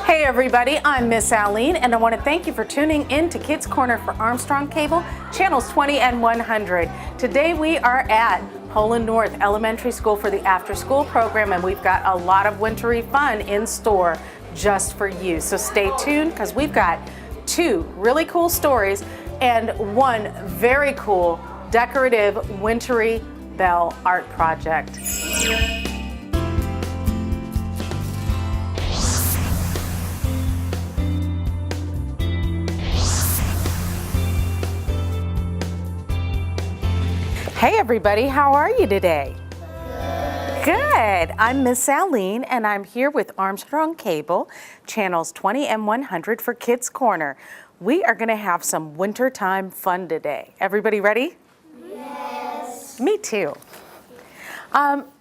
Hey everybody, I'm Miss Alene, and I want to thank you for tuning in to Kids Corner for Armstrong Cable, channels 20 and 100. Today we are at Poland North Elementary School for the after-school program, and we've got a lot of wintry fun in store just for you. So stay tuned because we've got two really cool stories and one very cool decorative wintry bell art project. Hey everybody, how are you today? Good. I'm Miss Alene and I'm here with Armstrong Cable, channels 20 and 100 for Kids Corner. We are going to have some wintertime fun today. Everybody ready? Yes. Me too.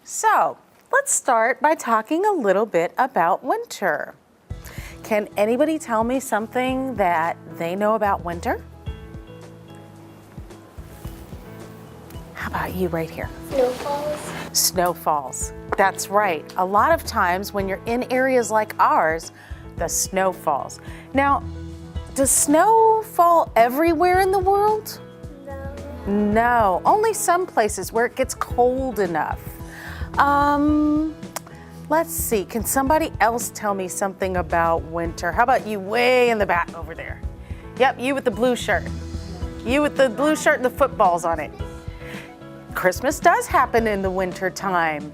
So let's start by talking a little bit about winter. Can anybody tell me something that they know about winter? How about you right here? Snowfalls. Snowfalls. That's right. A lot of times when you're in areas like ours, the snow falls. Now, does snow fall everywhere in the world? No. No, only some places where it gets cold enough. Let's see, can somebody else tell me something about winter? How about you way in the back over there? Yep, you with the blue shirt. You with the blue shirt and the footballs on it. Christmas does happen in the winter time.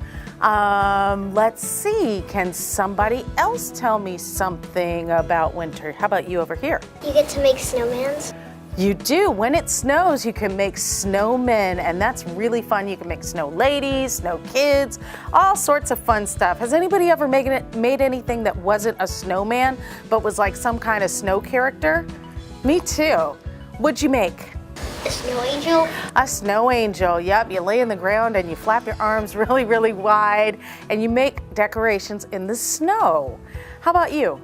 Let's see, can somebody else tell me something about winter? How about you over here? You get to make snowmans. You do. When it snows, you can make snowmen, and that's really fun. You can make snow ladies, snow kids, all sorts of fun stuff. Has anybody ever made anything that wasn't a snowman, but was like some kind of snow character? Me too. What'd you make? A snow angel. A snow angel, yep. You lay in the ground and you flap your arms really, really wide, and you make decorations in the snow. How about you?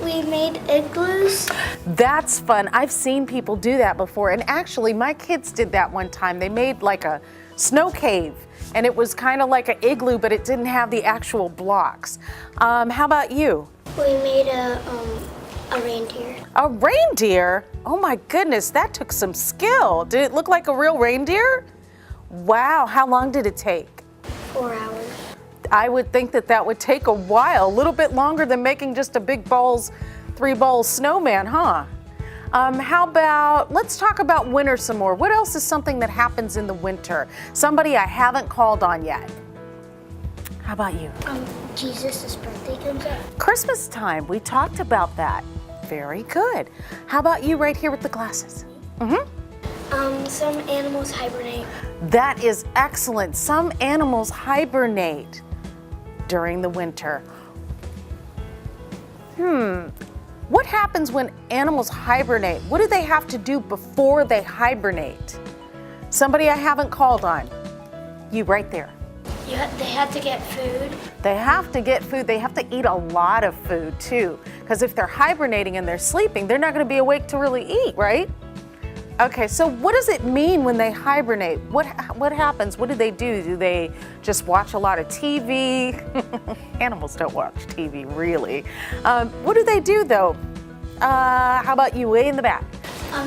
We made igloos. That's fun. I've seen people do that before, and actually my kids did that one time. They made like a snow cave, and it was kind of like an igloo, but it didn't have the actual blocks. How about you? We made a reindeer. A reindeer? Oh my goodness, that took some skill. Did it look like a real reindeer? Wow, how long did it take? 4 hours. I would think that that would take a while, a little bit longer than making just a big three balls snowman, huh? How about, let's talk about winter some more. What else is something that happens in the winter? Somebody I haven't called on yet. How about you? Jesus' birthday comes up. Christmas time, we talked about that. Very good. How about you right here with the glasses? Some animals hibernate. That is excellent. Some animals hibernate during the winter. What happens when animals hibernate? What do they have to do before they hibernate? Somebody I haven't called on. You right there. They have to get food. They have to get food. They have to eat a lot of food too. Because if they're hibernating and they're sleeping, they're not going to be awake to really eat, right? Okay, so what does it mean when they hibernate? What happens? What do they do? Do they just watch a lot of TV? Animals don't watch TV, really. What do they do though? How about you way in the back?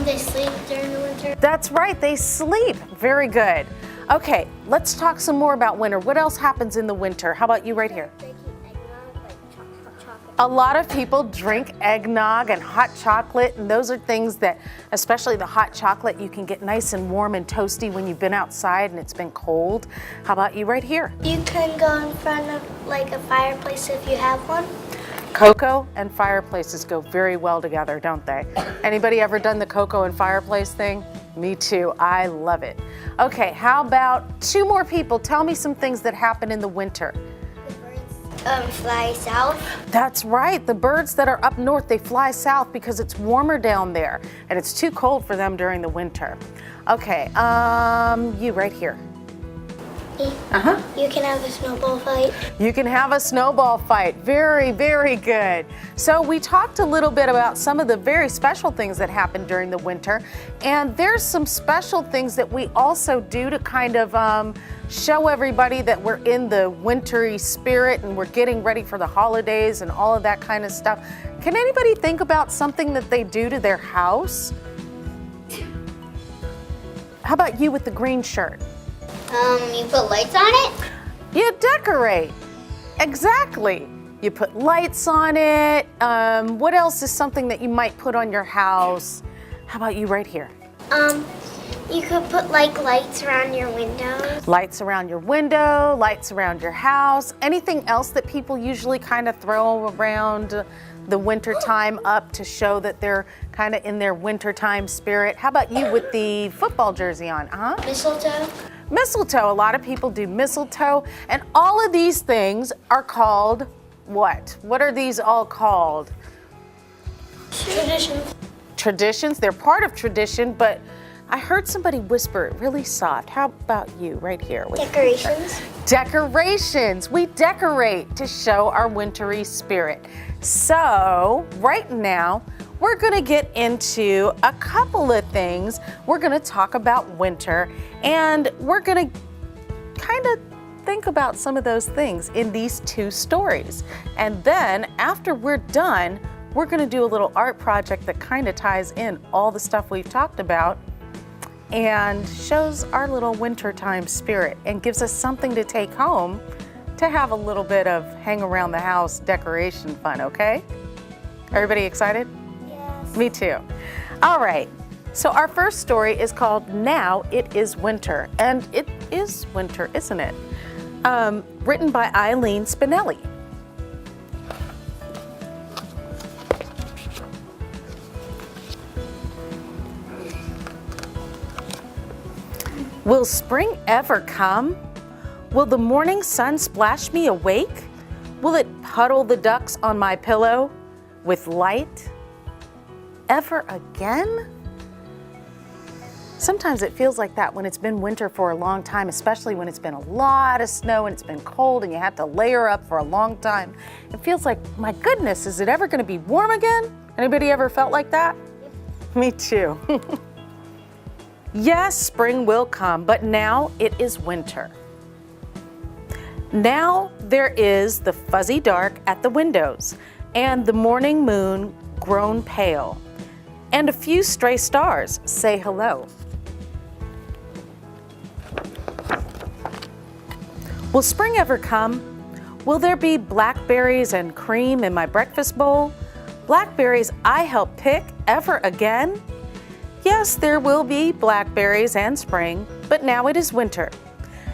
They sleep during the winter. That's right, they sleep. Very good. Okay, let's talk some more about winter. What else happens in the winter? How about you right here? They keep eggnog, like hot chocolate. A lot of people drink eggnog and hot chocolate, and those are things that, especially the hot chocolate, you can get nice and warm and toasty when you've been outside and it's been cold. How about you right here? You can go in front of like a fireplace if you have one. Cocoa and fireplaces go very well together, don't they? Anybody ever done the cocoa and fireplace thing? Me too, I love it. Okay, how about two more people? Tell me some things that happen in the winter. The birds fly south. That's right, the birds that are up north, they fly south because it's warmer down there and it's too cold for them during the winter. Okay, you right here. Uh-huh. You can have a snowball fight. You can have a snowball fight. Very, very good. So we talked a little bit about some of the very special things that happen during the winter. And there's some special things that we also do to kind of show everybody that we're in the wintry spirit and we're getting ready for the holidays and all of that kind of stuff. Can anybody think about something that they do to their house? How about you with the green shirt? You put lights on it? You decorate. Exactly. You put lights on it. What else is something that you might put on your house? How about you right here? You could put like lights around your windows. Lights around your window, lights around your house. Anything else that people usually kind of throw around the winter time up to show that they're kind of in their wintertime spirit? How about you with the football jersey on? Mistletoe. Mistletoe. A lot of people do mistletoe. And all of these things are called what? What are these all called? Traditions. Traditions. They're part of tradition, but I heard somebody whisper it really soft. How about you right here? Decorations. Decorations. We decorate to show our wintry spirit. So right now, we're gonna get into a couple of things. We're gonna talk about winter, and we're gonna kind of think about some of those things in these two stories. And then after we're done, we're gonna do a little art project that kind of ties in all the stuff we've talked about and shows our little wintertime spirit and gives us something to take home to have a little bit of hang around the house decoration fun, okay? Everybody excited? Yes. Me too. All right, so our first story is called Now It Is Winter, and it is winter, isn't it? Written by Eileen Spinelli. Will spring ever come? Will the morning sun splash me awake? Will it puddle the ducks on my pillow with light? Ever again? Sometimes it feels like that when it's been winter for a long time, especially when it's been a lot of snow and it's been cold and you have to layer up for a long time. It feels like, my goodness, is it ever going to be warm again? Anybody ever felt like that? Me too. Yes, spring will come, but now it is winter. Now there is the fuzzy dark at the windows, and the morning moon grown pale, and a few stray stars say hello. Will spring ever come? Will there be blackberries and cream in my breakfast bowl? Blackberries I help pick ever again? Yes, there will be blackberries and spring, but now it is winter.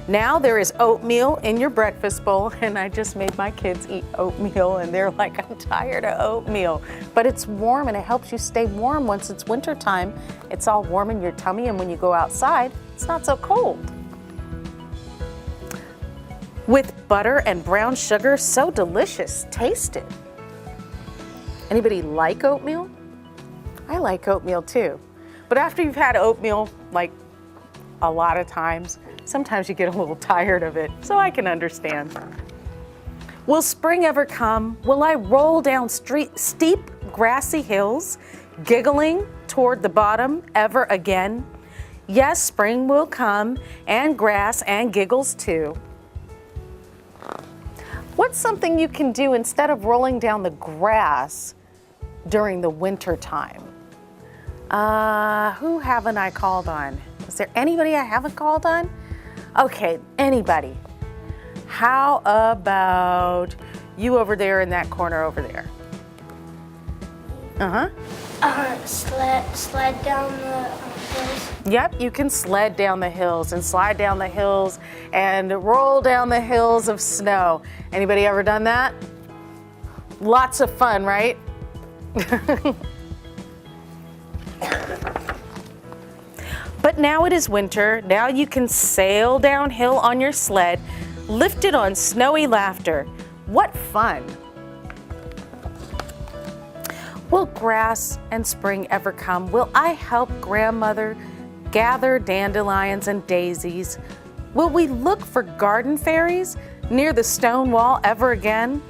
Now there is oatmeal in your breakfast bowl, and I just made my kids eat oatmeal, and they're like, I'm tired of oatmeal. But it's warm, and it helps you stay warm once it's winter time. It's all warm in your tummy, and when you go outside, it's not so cold. With butter and brown sugar, so delicious, taste it. Anybody like oatmeal? I like oatmeal too. But after you've had oatmeal, like a lot of times, sometimes you get a little tired of it, so I can understand. Will spring ever come? Will I roll down steep, grassy hills, giggling toward the bottom ever again? Yes, spring will come, and grass and giggles too. What's something you can do instead of rolling down the grass during the winter time? Who haven't I called on? Is there anybody I haven't called on? Okay, anybody. How about you over there in that corner over there? Sled down the hills. Yep, you can sled down the hills and slide down the hills and roll down the hills of snow. Anybody ever done that? Lots of fun, right? But now it is winter. Now you can sail downhill on your sled, lifted on snowy laughter. What fun! Will grass and spring ever come? Will I help grandmother gather dandelions and daisies? Will we look for garden fairies near the stone wall ever again?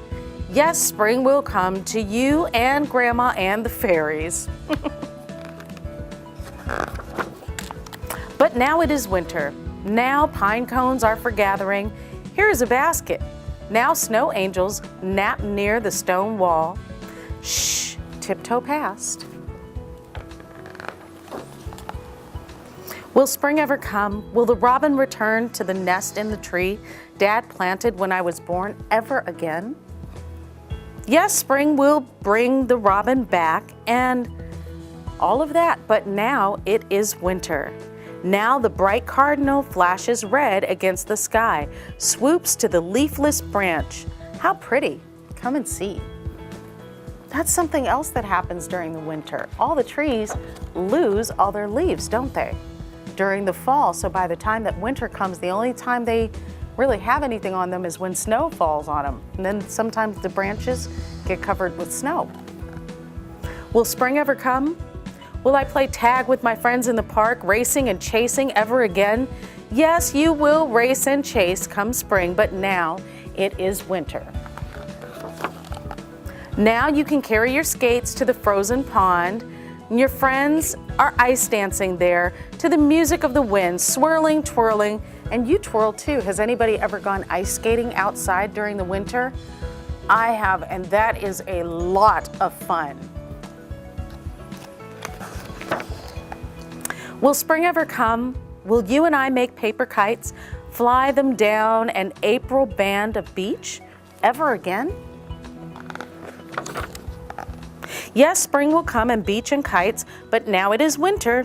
Yes, spring will come to you and Grandma and the fairies. But now it is winter. Now pine cones are for gathering. Here is a basket. Now snow angels nap near the stone wall. Shh, tiptoe past. Will spring ever come? Will the robin return to the nest in the tree Dad planted when I was born ever again? Yes, spring will bring the robin back and all of that, but now it is winter. Now the bright cardinal flashes red against the sky, swoops to the leafless branch. How pretty. Come and see. That's something else that happens during the winter. All the trees lose all their leaves, don't they? During the fall, so by the time that winter comes, the only time they really have anything on them is when snow falls on them. And then sometimes the branches get covered with snow. Will spring ever come? Will I play tag with my friends in the park, racing and chasing ever again? Yes, you will race and chase come spring, but now it is winter. Now you can carry your skates to the frozen pond. And your friends are ice dancing there to the music of the wind, swirling, twirling, and you twirl too. Has anybody ever gone ice skating outside during the winter? I have, and that is a lot of fun. Will spring ever come? Will you and I make paper kites, fly them down an April band of beach ever again? Yes, spring will come and beach and kites, but now it is winter.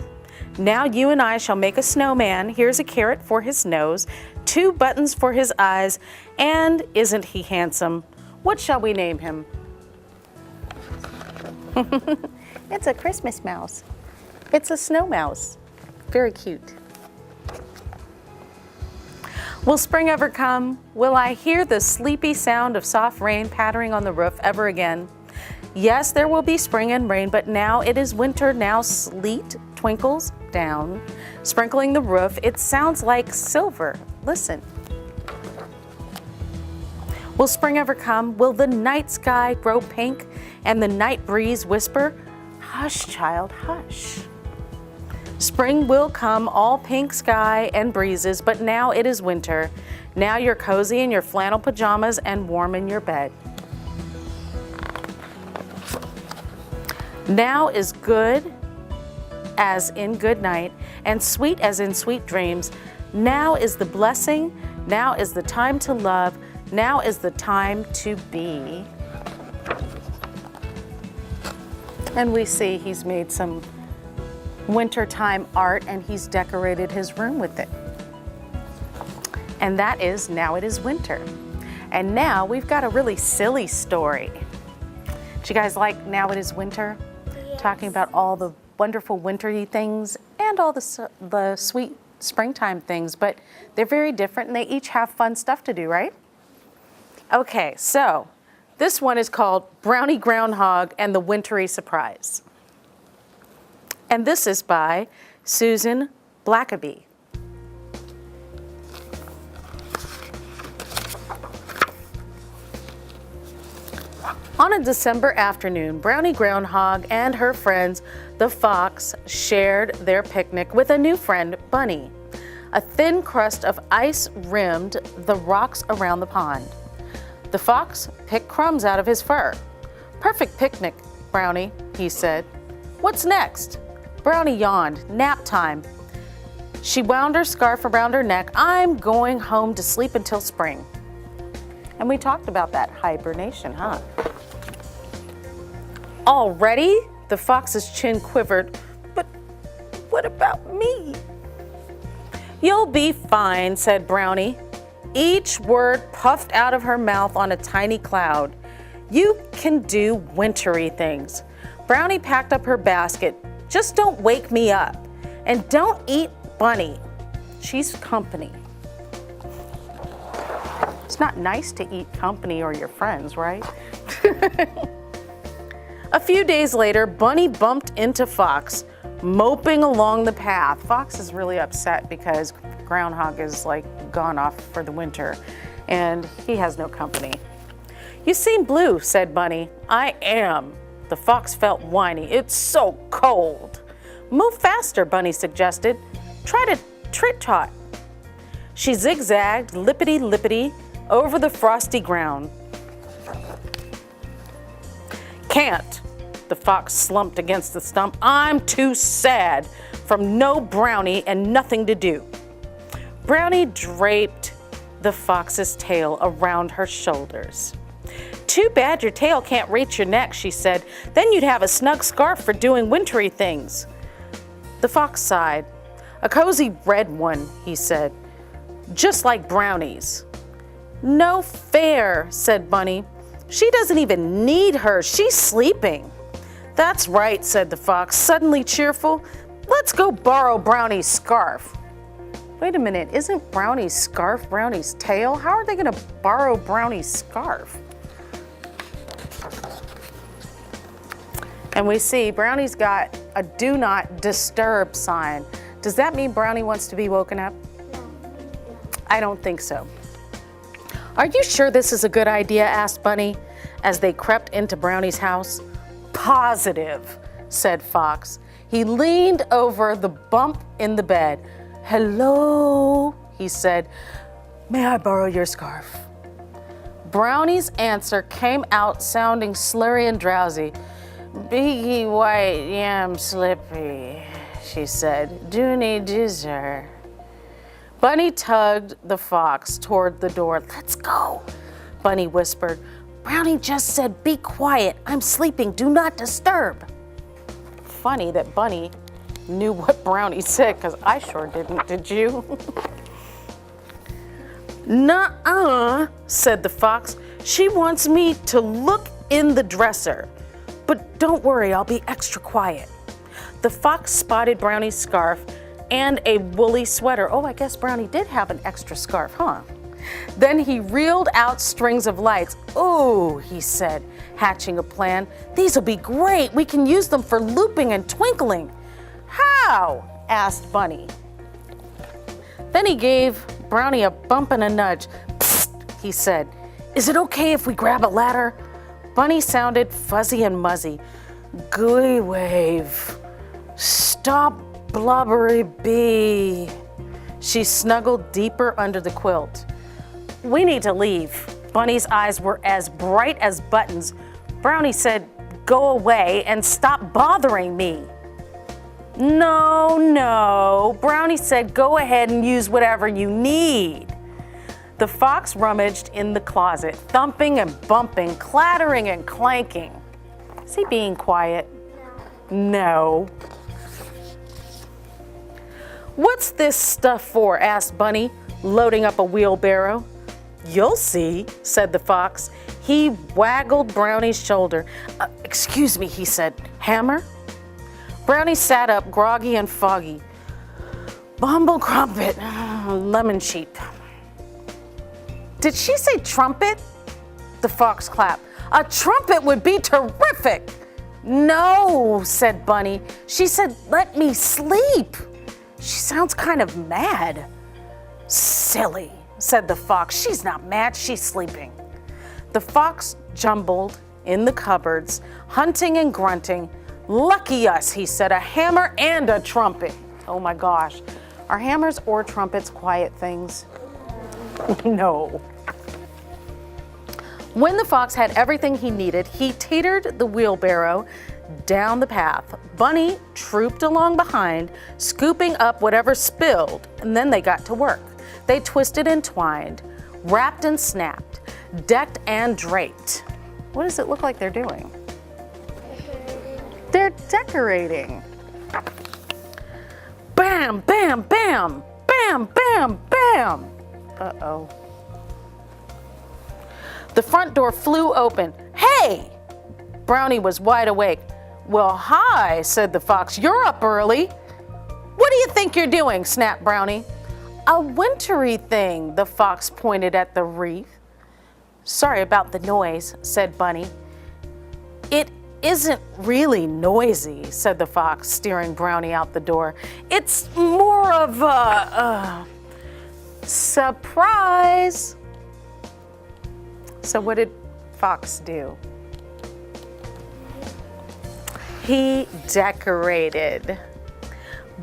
Now you and I shall make a snowman. Here's a carrot for his nose, 2 buttons for his eyes, and isn't he handsome? What shall we name him? It's a Christmas mouse. It's a snow mouse. Very cute. Will spring ever come? Will I hear the sleepy sound of soft rain pattering on the roof ever again? Yes, there will be spring and rain, but now it is winter. Now sleet twinkles down, sprinkling the roof. It sounds like silver. Listen. Will spring ever come? Will the night sky grow pink and the night breeze whisper, hush, child, hush. Spring will come, all pink sky and breezes, but now it is winter. Now you're cozy in your flannel pajamas and warm in your bed. Now is good as in good night, and sweet as in sweet dreams. Now is the blessing, now is the time to love, now is the time to be. And we see he's made some wintertime art and he's decorated his room with it. And that is Now It Is Winter. And now we've got a really silly story. Do you guys like Now It Is Winter? Yes. Talking about all the wonderful wintry things and all the sweet springtime things, but they're very different and they each have fun stuff to do, right? Okay, so this one is called Brownie Groundhog and the Wintry Surprise. And this is by Susan Blackaby. On a December afternoon, Brownie Groundhog and her friends, the fox, shared their picnic with a new friend, Bunny. A thin crust of ice rimmed the rocks around the pond. The fox picked crumbs out of his fur. Perfect picnic, Brownie, he said. What's next? Brownie yawned. Nap time. She wound her scarf around her neck. I'm going home to sleep until spring. And we talked about that hibernation, huh? Already? The fox's chin quivered. But what about me? You'll be fine, said Brownie. Each word puffed out of her mouth on a tiny cloud. You can do wintry things. Brownie packed up her basket. Just don't wake me up. And don't eat Bunny. She's company. It's not nice to eat company or your friends, right? A few days later, Bunny bumped into Fox, moping along the path. Fox is really upset because groundhog is like gone off for the winter and he has no company. You seem blue, said Bunny. I am. The fox felt whiny. It's so cold. Move faster, Bunny suggested. Try to trit-tot. She zigzagged lippity-lippity over the frosty ground. Can't. The fox slumped against the stump. I'm too sad from no Brownie and nothing to do. Brownie draped the fox's tail around her shoulders. Too bad your tail can't reach your neck, she said. Then you'd have a snug scarf for doing wintry things. The fox sighed. A cozy red one, he said, just like Brownie's. No fair, said Bunny. She doesn't even need her. She's sleeping. That's right, said the fox, suddenly cheerful. Let's go borrow Brownie's scarf. Wait a minute, isn't Brownie's scarf Brownie's tail? How are they going to borrow Brownie's scarf? And we see Brownie's got a do not disturb sign. Does that mean Brownie wants to be woken up? I don't think so. Are you sure this is a good idea? Asked Bunny as they crept into Brownie's house. Positive, said Fox. He leaned over the bump in the bed. Hello, he said. May I borrow your scarf? Brownie's answer came out sounding slurry and drowsy. Biggie white yam slippy, she said. Do need dessert. Bunny tugged the fox toward the door. Let's go, Bunny whispered. Brownie just said, be quiet. I'm sleeping. Do not disturb. Funny that Bunny knew what Brownie said, because I sure didn't. Did you? Nuh-uh, said the fox. She wants me to look in the dresser. But don't worry, I'll be extra quiet. The fox spotted Brownie's scarf and a woolly sweater. Oh, I guess Brownie did have an extra scarf, huh? Then he reeled out strings of lights. Oh, he said, hatching a plan. These'll be great. We can use them for looping and twinkling. How? Asked Bunny. Then he gave Brownie a bump and a nudge. Psst, he said. Is it okay if we grab a ladder? Bunny sounded fuzzy and muzzy. Gooey wave. Stop, blubbery bee. She snuggled deeper under the quilt. We need to leave. Bunny's eyes were as bright as buttons. Brownie said, go away and stop bothering me. No, no. Brownie said, go ahead and use whatever you need. The fox rummaged in the closet, thumping and bumping, clattering and clanking. Is he being quiet? No. What's this stuff for? Asked Bunny, loading up a wheelbarrow. You'll see, said the fox. He waggled Brownie's shoulder. Excuse me, he said. Hammer? Brownie sat up, groggy and foggy. Bumble crumpet, lemon sheep. Did she say trumpet? The fox clapped. A trumpet would be terrific. No, said Bunny. She said, let me sleep. She sounds kind of mad. Silly, said the fox. She's not mad, she's sleeping. The fox jumbled in the cupboards, hunting and grunting. Lucky us, he said, a hammer and a trumpet. Oh my gosh. Are hammers or trumpets quiet things? No. When the fox had everything he needed, he teetered the wheelbarrow down the path. Bunny trooped along behind, scooping up whatever spilled, and then they got to work. They twisted and twined, wrapped and snapped, decked and draped. What does it look like they're doing? They're decorating. Bam, bam, bam, bam, bam, bam. Uh-oh. The front door flew open. Hey! Brownie was wide awake. Well, hi, said the fox. You're up early. What do you think you're doing? Snapped Brownie. A wintry thing, the fox pointed at the wreath. Sorry about the noise, said Bunny. It isn't really noisy, said the fox, steering Brownie out the door. It's more of a... Surprise! So what did Fox do? He decorated.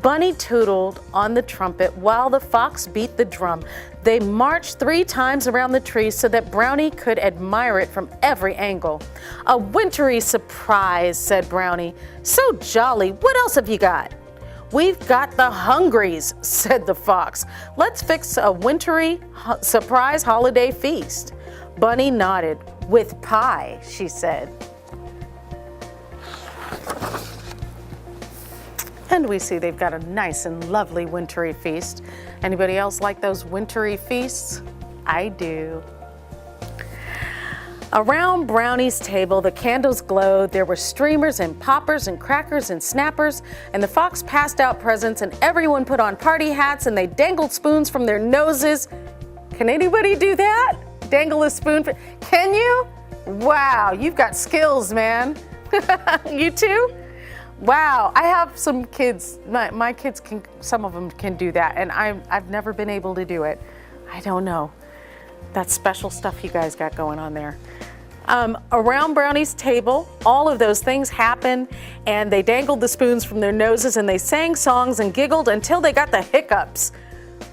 Bunny tootled on the trumpet while the fox beat the drum. They marched 3 times around the tree so that Brownie could admire it from every angle. A wintry surprise, said Brownie. So jolly. What else have you got? We've got the hungries, said the fox. Let's fix a wintry surprise holiday feast. Bunny nodded. With pie, she said. And we see they've got a nice and lovely wintry feast. Anybody else like those wintry feasts? I do. Around Brownie's table, the candles glowed. There were streamers and poppers and crackers and snappers, and the fox passed out presents, and everyone put on party hats, and they dangled spoons from their noses. Can anybody do that? Dangle a spoon? Can you? Wow, you've got skills, man. You too? Wow, I have some kids, my kids can, some of them can do that, and I've never been able to do it. I don't know. That's special stuff you guys got going on there. Around Brownie's table, all of those things happened, and they dangled the spoons from their noses, and they sang songs and giggled until they got the hiccups.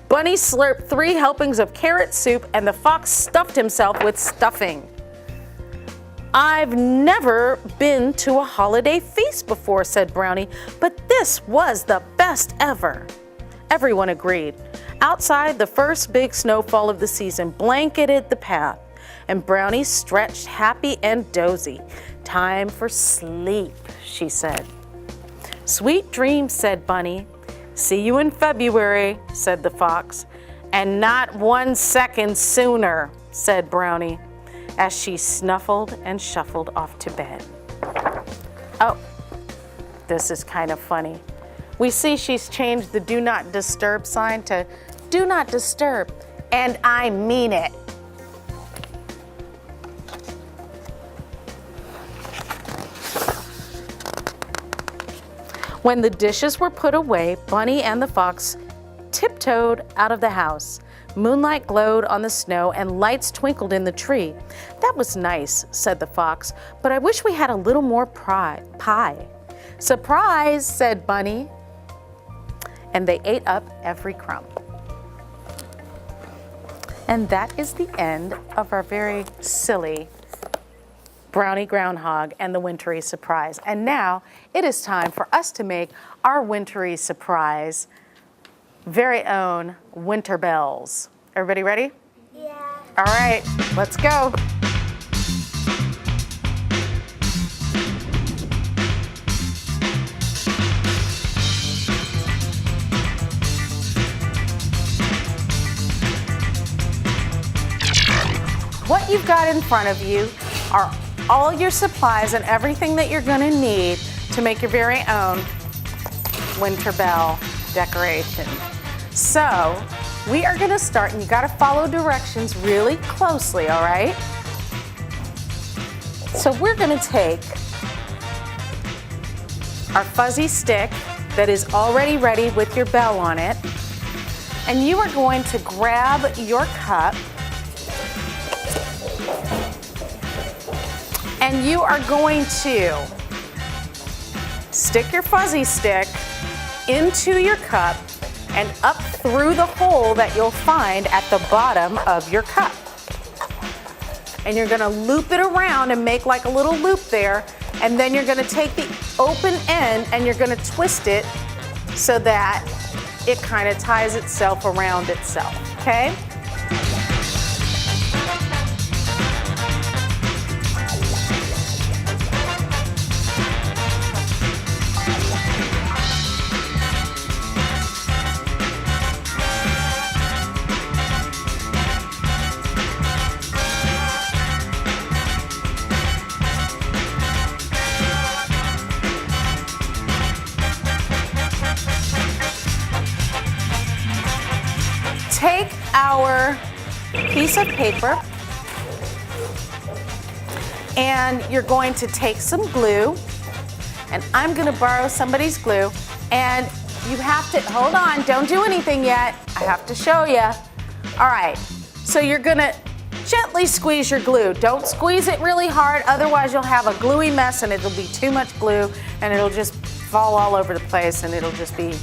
Bunny slurped 3 helpings of carrot soup, and the fox stuffed himself with stuffing. I've never been to a holiday feast before, said Brownie, but this was the best ever. Everyone agreed. Outside, the first big snowfall of the season blanketed the path, and Brownie stretched happy and dozy. Time for sleep, she said. Sweet dreams, said Bunny. See you in February, said the fox. And not 1 second sooner, said Brownie, as she snuffled and shuffled off to bed. Oh, this is kind of funny. We see she's changed the do not disturb sign to do not disturb, and I mean it. When the dishes were put away, Bunny and the fox tiptoed out of the house. Moonlight glowed on the snow and lights twinkled in the tree. That was nice, said the fox, but I wish we had a little more pie. Surprise, said Bunny. And they ate up every crumb. And that is the end of our very silly Brownie Groundhog and the Wintry Surprise. And now it is time for us to make our Wintry Surprise very own winter bells. Everybody ready? Yeah. All right, let's go. What you've got in front of you are all your supplies and everything that you're going to need to make your very own winter bell decoration. So we are going to start, and you got to follow directions really closely, all right? So we're going to take our fuzzy stick that is already ready with your bell on it, and you are going to grab your cup, and you are going to stick your fuzzy stick into your cup and up through the hole that you'll find at the bottom of your cup. And you're gonna loop it around and make like a little loop there, and then you're gonna take the open end and you're gonna twist it so that it kind of ties itself around itself, okay? Take our piece of paper and you're going to take some glue, and I'm going to borrow somebody's glue, and you have to, hold on, don't do anything yet. I have to show you. All right, so you're gonna gently squeeze your glue. Don't squeeze it really hard, otherwise you'll have a gluey mess and it'll be too much glue and it'll just fall all over the place and it'll just be,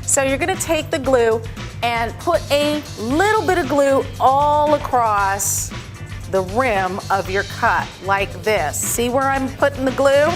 So you're gonna take the glue and put a little bit of glue all across the rim of your cut, like this. See where I'm putting the glue?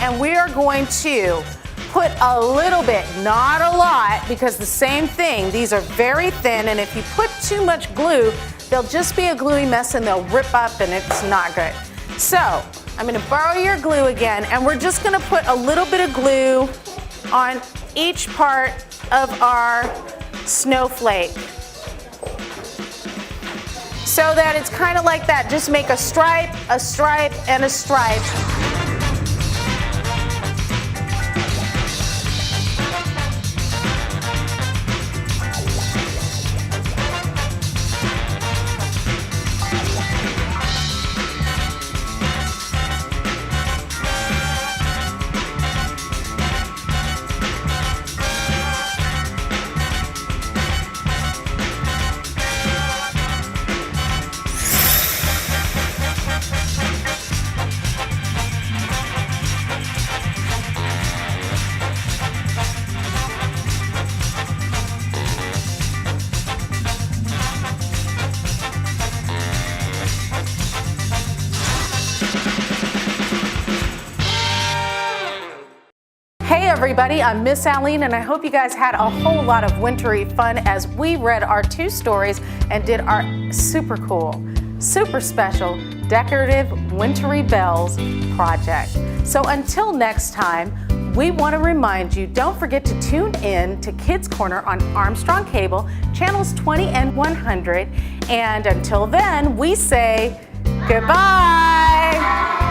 And we are going to put a little bit, not a lot, because the same thing, these are very thin, and if you put too much glue, they'll just be a gluey mess and they'll rip up and it's not good. So I'm gonna borrow your glue again, and we're just gonna put a little bit of glue on each part of our snowflake, so that it's kind of like that. Just make a stripe, and a stripe. Hey everybody, I'm Miss Alene, and I hope you guys had a whole lot of wintry fun as we read our 2 stories and did our super cool, super special, decorative wintry bells project. So until next time, we want to remind you, don't forget to tune in to Kids Corner on Armstrong Cable, channels 20 and 100. And until then, we say goodbye.